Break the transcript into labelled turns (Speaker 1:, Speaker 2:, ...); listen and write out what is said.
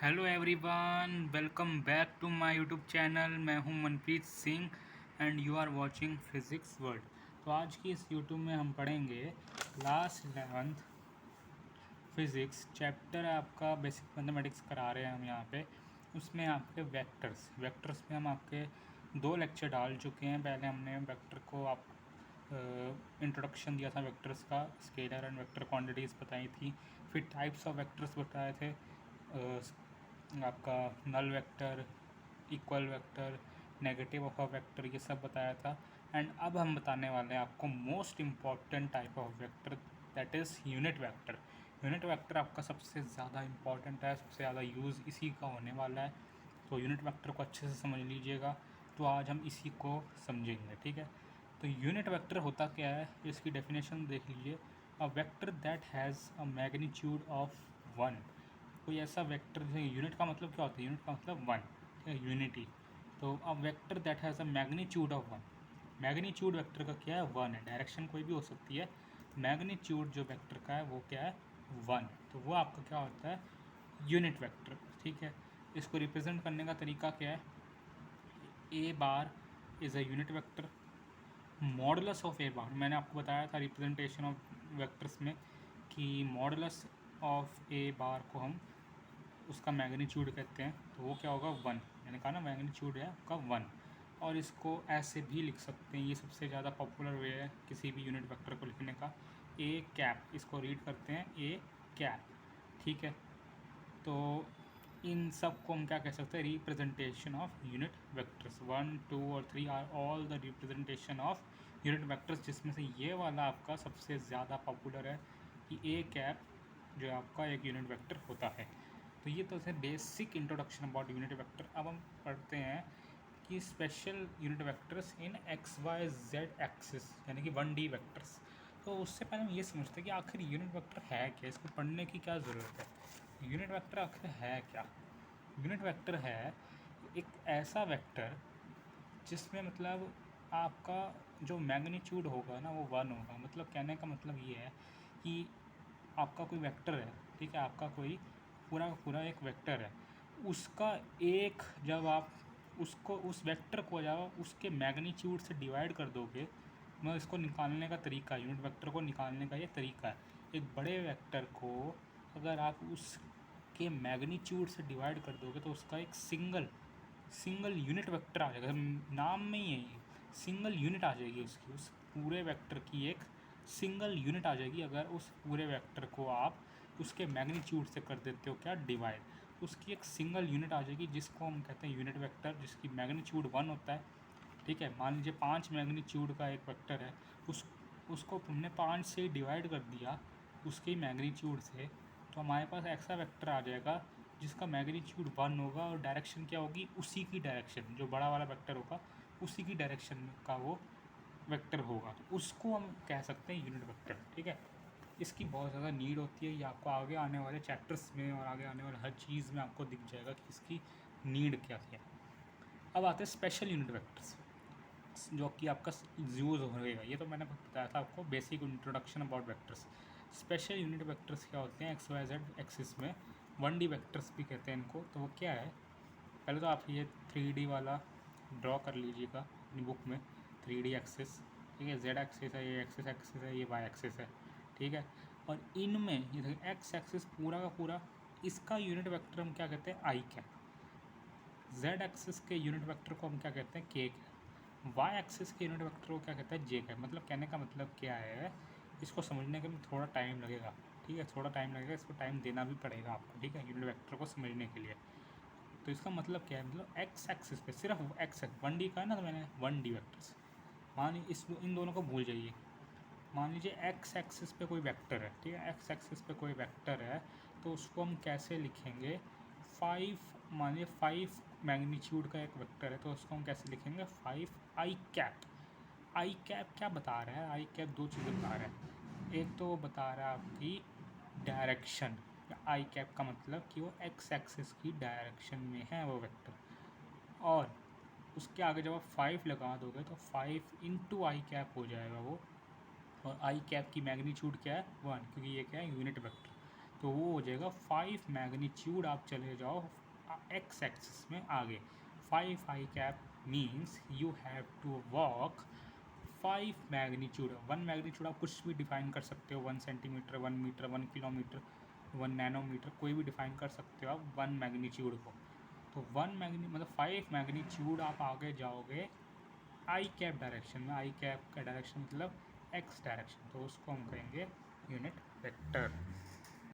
Speaker 1: Hello everyone, welcome back to my YouTube channel. मैं हूं Manpreet Singh and you are watching physics world. तो आज की इस यूट्यूब में हम पढ़ेंगे क्लास 11th फिज़िक्स चैप्टर आपका बेसिक मैथमेटिक्स करा रहे हैं हम यहाँ पे। उसमें आपके वेक्टर्स में हम आपके 2 लेक्चर डाल चुके हैं। पहले हमने वेक्टर को आप इंट्रोडक्शन दिया था वेक्टर्स का, स्केलर एंड वेक्टर क्वांटिटीज़ बताई थी। फिर टाइप्स ऑफ वेक्टर्स बताए थे, आपका null vector, equal vector, negative of a vector, ये सब बताया था। एंड अब हम बताने वाले हैं आपको most important type of vector, that is unit vector. Unit vector आपका सबसे ज़्यादा इम्पॉर्टेंट है, सबसे ज़्यादा यूज़ इसी का होने वाला है। तो यूनिट वेक्टर को अच्छे से समझ लीजिएगा। तो आज हम इसी को समझेंगे, ठीक है। तो यूनिट वेक्टर होता क्या है, इसकी डेफिनेशन देख लीजिए। A vector that has a magnitude of 1। कोई ऐसा वेक्टर, जैसे यूनिट का मतलब क्या होता है, यूनिट का मतलब 1, ठीक है, यूनिटी। तो a vector that has a magnitude of 1, magnitude vector का क्या है, 1 है। डायरेक्शन कोई भी हो सकती है, मैग्नीट्यूड जो वेक्टर का है वो क्या है, 1। तो वो आपका क्या होता है, यूनिट वेक्टर, ठीक है। इसको रिप्रेजेंट करने का तरीका क्या है, A bar is a unit vector, modulus of A bar. मैंने आपको बताया था रिप्रेजेंटेशन ऑफ वेक्टर्स में कि मॉडुलस ऑफ ए बार को हम उसका मैग्नीट्यूड कहते हैं। तो वो क्या होगा, 1। मैंने कहा ना मैग्नीट्यूड है आपका 1। और इसको ऐसे भी लिख सकते हैं, ये सबसे ज़्यादा पॉपुलर वे है किसी भी यूनिट वेक्टर को लिखने का, ए कैप। इसको रीड करते हैं ए कैप, ठीक है। तो इन सब को हम क्या कह सकते हैं, रिप्रेजेंटेशन ऑफ यूनिट वेक्टर्स। 1, 2 और 3 are all the representation of unit vectors, जिसमें से ये वाला आपका सबसे ज़्यादा पॉपुलर है कि ए कैप जो आपका एक यूनिट वेक्टर होता है। तो ये तो है basic introduction about unit vector. अब हम पढ़ते हैं कि special unit vectors in X Y Z axis, यानी कि 1D वेक्टर्स। तो उससे पहले हम ये समझते हैं कि आखिर यूनिट वेक्टर है क्या, इसको पढ़ने की क्या ज़रूरत है। यूनिट वेक्टर आखिर है क्या। यूनिट वेक्टर है एक ऐसा वेक्टर जिसमें मतलब आपका जो मैग्नीट्यूड होगा ना वो 1 होगा। मतलब कहने का मतलब ये है कि आपका कोई वेक्टर है, ठीक है, आपका कोई पूरा का पूरा एक वेक्टर है, उसका एक, जब आप उसको उस वेक्टर को जब आप उसके मैग्नीट्यूड से डिवाइड कर दोगे, मैं इसको निकालने का तरीका, यूनिट वेक्टर को निकालने का ये तरीका है। एक बड़े वेक्टर को अगर आप उसके मैग्नीट्यूड से डिवाइड कर दोगे तो उसका एक सिंगल यूनिट वेक्टर आ जाएगा। नाम में ही है, सिंगल यूनिट आ जाएगी उसकी, उस पूरे वेक्टर की एक सिंगल यूनिट आ जाएगी अगर उस पूरे वेक्टर को आप उसके मैग्नीट्यूड से कर देते हो क्या, डिवाइड। उसकी एक सिंगल यूनिट आ जाएगी जिसको हम कहते हैं यूनिट वेक्टर, जिसकी मैग्नीट्यूड 1 होता है, ठीक है। मान लीजिए 5 मैग्नीट्यूड का एक वेक्टर है, उसको हमने 5 से डिवाइड कर दिया उसके मैग्नीट्यूड से, तो हमारे पास ऐसा वेक्टर आ जाएगा जिसका मैग्नीट्यूड 1 होगा और डायरेक्शन क्या होगी, उसी की डायरेक्शन, जो बड़ा वाला वेक्टर होगा उसी की डायरेक्शन का वो वेक्टर होगा। तो उसको हम कह सकते हैं यूनिट वेक्टर, ठीक है। इसकी बहुत ज़्यादा नीड होती है, ये आपको आगे आने वाले चैप्टर्स में और आगे आने वाले हर चीज़ में आपको दिख जाएगा कि इसकी नीड क्या है। अब आते हैं स्पेशल यूनिट वेक्टर्स, जो कि आपका यूज़ होगा। ये तो मैंने बताया था आपको, basic introduction about vectors. Special unit vectors क्या होते हैं, एक्स वाई जेड एक्सिस में, 1D वेक्टर्स भी कहते हैं इनको। तो वो क्या है, पहले तो आप ये 3D वाला ड्रॉ कर लीजिएगा अपनी बुक में, 3D एक्सिस, ठीक है। जेड एक्सिस है, ये एक्सिस है, ये वाई एक्सिस है, ठीक है। और इनमें ये देखिए एक्स एक्सिस पूरा का पूरा, इसका यूनिट वेक्टर हम क्या कहते हैं, आई कैप। जेड एक्सिस के यूनिट वेक्टर को हम क्या कहते हैं, के कैप। वाई एक्सिस के यूनिट वेक्टर को क्या कहते हैं, जे कैप। मतलब कहने का मतलब क्या है, इसको समझने के लिए थोड़ा टाइम लगेगा, ठीक है, थोड़ा टाइम लगेगा, इसको टाइम देना भी पड़ेगा आपको, ठीक है, यूनिट वेक्टर को समझने के लिए। तो इसका मतलब क्या है, मतलब एक्स एक्सिस पे सिर्फ एक्स है, 1D का है ना, तो मैंने 1D वेक्टर्स मान इस इन दोनों को भूल जाइए। मान लीजिए एक्स एक्सिस पे कोई वेक्टर है, ठीक है, एक्स एक्सिस पे कोई वेक्टर है, तो उसको हम कैसे लिखेंगे, 5, मानिए 5 मैग्नीट्यूड का एक वेक्टर है, तो उसको हम कैसे लिखेंगे, 5 आई कैप। आई कैप क्या बता रहा है, आई कैप 2 चीज़ें बता रहा है। एक तो वो बता रहा है आपकी डायरेक्शन, आई कैप का मतलब कि वो एक्स एक्सिस की डायरेक्शन में है वो वेक्टर। और उसके आगे जब आप 5 लगा दोगे तो 5 इंटू आई कैप हो जाएगा वो। और आई कैप की मैग्नीट्यूड क्या है, 1, क्योंकि ये क्या है, यूनिट वेक्टर। तो वो हो जाएगा 5 मैग्नीट्यूड। आप चले जाओ एक्स एक्सिस में आगे। 5 I cap means you have to walk 5 magnitude. 1 magnitude आप कुछ भी डिफाइन कर सकते हो, 1 सेंटीमीटर, 1 मीटर, 1 किलोमीटर, 1 नैनोमीटर, कोई भी डिफाइन कर सकते हो आप 1 मैग्नीट्यूड को। तो 1 मतलब 5 मैग्नीट्यूड आप आगे जाओगे आई कैप डायरेक्शन में। आई कैप का डायरेक्शन मतलब एक्स डायरेक्शन, तो उसको हम कहेंगे यूनिट वेक्टर।